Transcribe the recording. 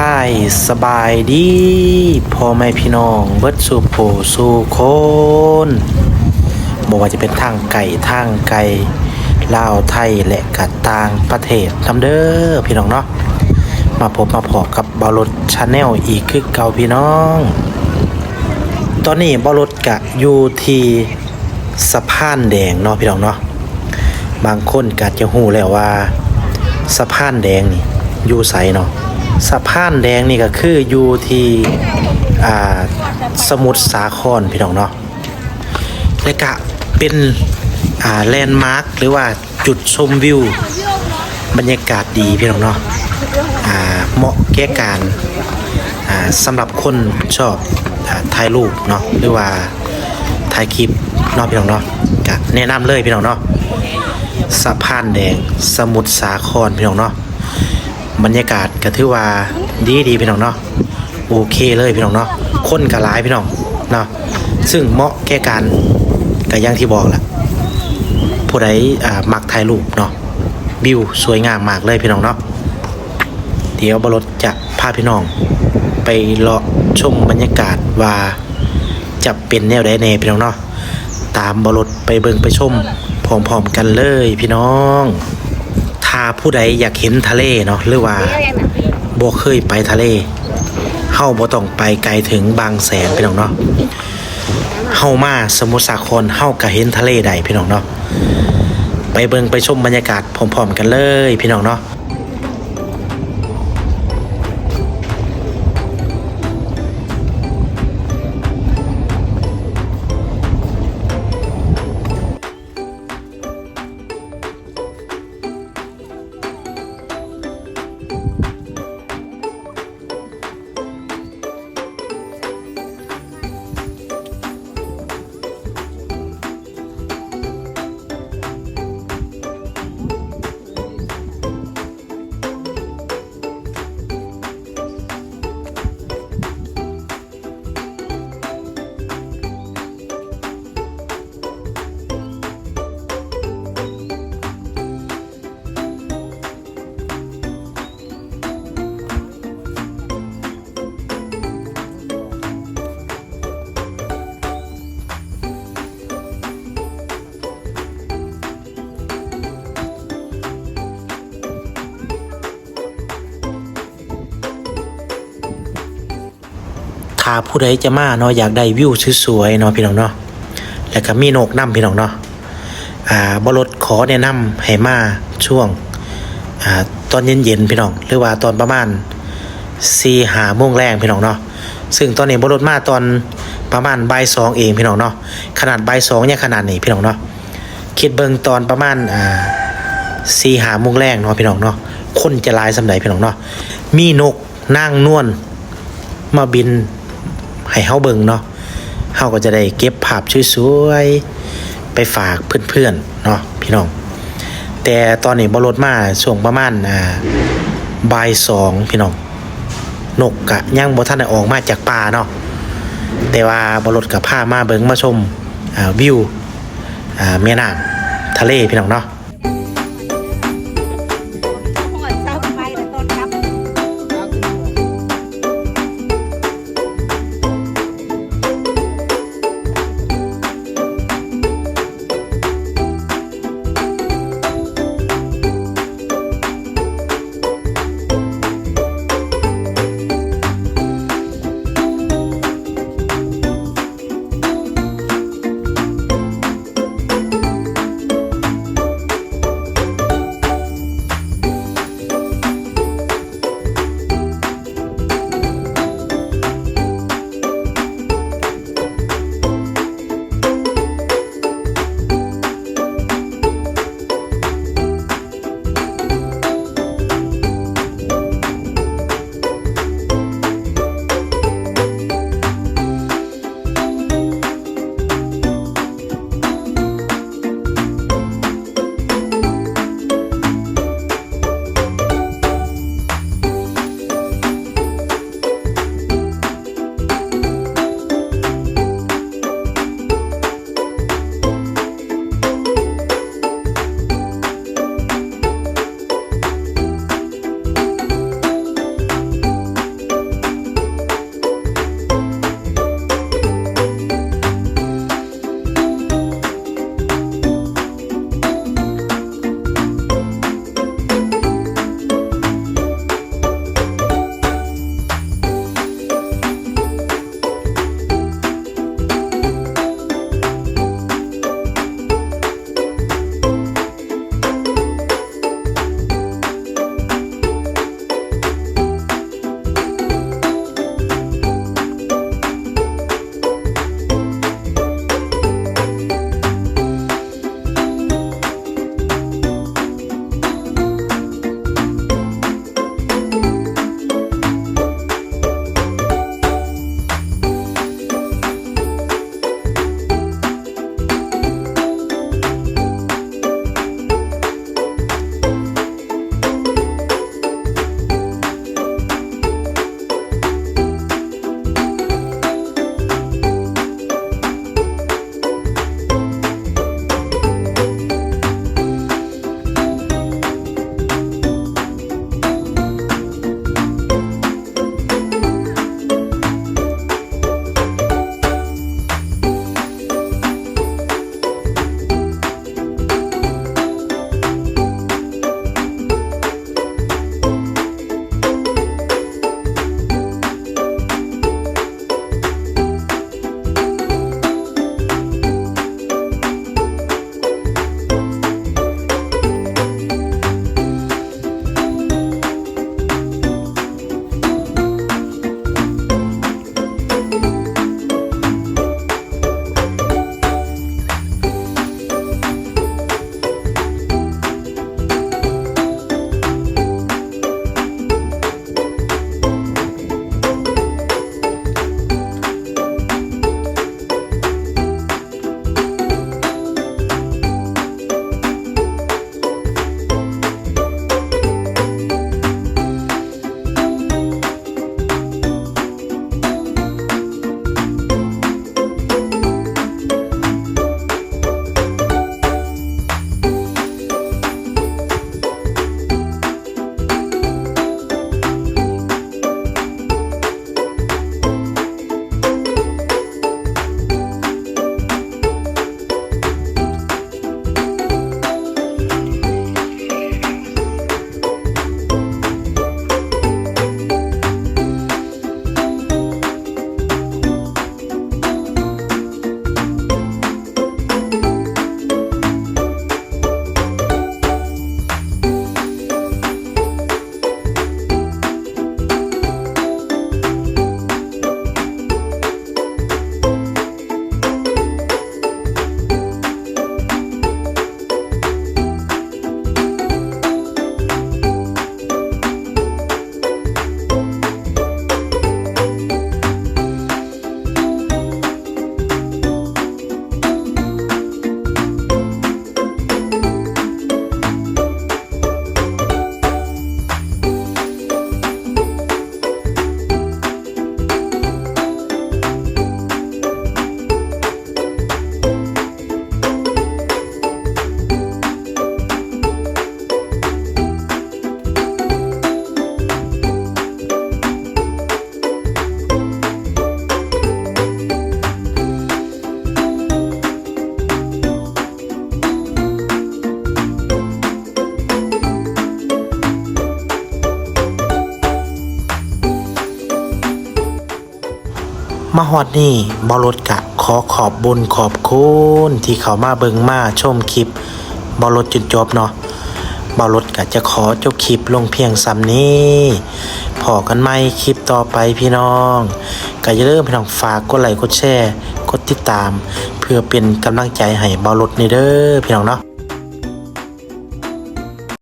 ท่ายสบายดีพ่อแม่พี่น้องเบิดสู่ผู้สู่คนบอกว่าจะเป็นทางไก่ลาวไทยและกัต่างประเทศนำเด้อพี่น้องเนาะมาพบมาพอกับบอลรถชาแนลอีกคือเก่าพี่น้องตอนนี้บอลรถกะอยู่ที่สะพานแดงเนาะพี่น้องเนาะบางคนก็จะฮู้แล้วว่าสะพานแดงนี่อยู่ไสเนาะสะพานแดงนี่ก็คืออยู่ที่สมุทรสาครพี่น้องเนาะและก็เป็นแลนด์มาร์คหรือว่าจุดชมวิวบรรยากาศดีพี่น้องเนาะเหมาะแก่การสำหรับคนชอบถ่ายรูปเนาะหรือว่าถ่ายคลิปเนาะพี่น้องเนาะก็แนะนำเลยพี่น้องเนาะสะพานแดงสมุทรสาครพี่น้องเนาะบรรยากาศก็ถือว่าดีพี่น้องเนาะโอเคเลยพี่น้องเนาะคนก็หลายพี่น้องเนาะซึ่งเหมาะแก่การก็อย่างที่บอกแหละผู้ใดมักถ่ายรูปเนาะวิวสวยงามมากเลยพี่น้องเนาะเดี๋ยวบรถจะพาพี่น้องไปเลาะชมบรรยากาศว่าจะเป็นแนวใดแน่พี่น้องเนาะตามบรถไปเบิ่งไปชมพร้อมๆกันเลยพี่น้องถ้าผู้ใดอยากเห็นทะเลเนาะหรือว่าบ่เคยไปทะเลเฮาบ่ต้องไปไกลถึงบางแสนพี่น้องเนาะเฮามาสมุทรสาครเฮาก็เห็นทะเลได้พี่น้องเนาะไปเบิ่งไปชมบรรยากาศพร้อมๆกันเลยพี่น้องเนาะถ้าผู้ใดจะมาเนาะอยากได้วิวสวยๆเนาะพี่น้องเนาะแล้วก็มีนกนำพี่น้องเนาะบรถขอแนะนำให้มาช่วงตอนเย็นๆพี่น้องหรือว่าตอนประมาณ4-5 โมงแรงพี่น้องเนาะซึ่งตอนนี้บรถมาตอนประมาณบ่าย 2เองพี่น้องเนาะขนาดบ่าย 2เนี่ยขนาดนี้พี่น้องเนาะคิดเบิ่งตอนประมาณ4-5 โมงแรงเนาะพี่น้องเนาะคนจะหลายสำใดพี่น้องเนาะมีนกนางนวลมาบินให้เฮาเบิ่งเนาะเฮาก็จะได้เก็บภาพสวยๆไปฝากเพื่อนๆเนาะพี่น้องแต่ตอนนี้บ่รถมาช่วงประมาณบ่าย 2พี่น้องนกกะยังบ่ทันได้ออกมาจากป่าเนาะแต่ว่าบ่รถก็พามาเบิ่งมาชมวิวแม่น้ำทะเลพี่น้องเนาะ มาฮอดนี่บอรถกะขอขอบบุญขอบคุณที่เขามาเบิ่งมาชมคลิปบอรถจนจบเนาะบอรถกะจะขอจบคลิปลงเพียงซ้ำนี้พอกันไหมคลิปต่อไปพี่น้องก็อย่าลืมพี่น้องฝากกดไลค์กดแชร์กดติดตามเพื่อเป็นกำลังใจให้บอรถนี่เด้อพี่น้องเนาะ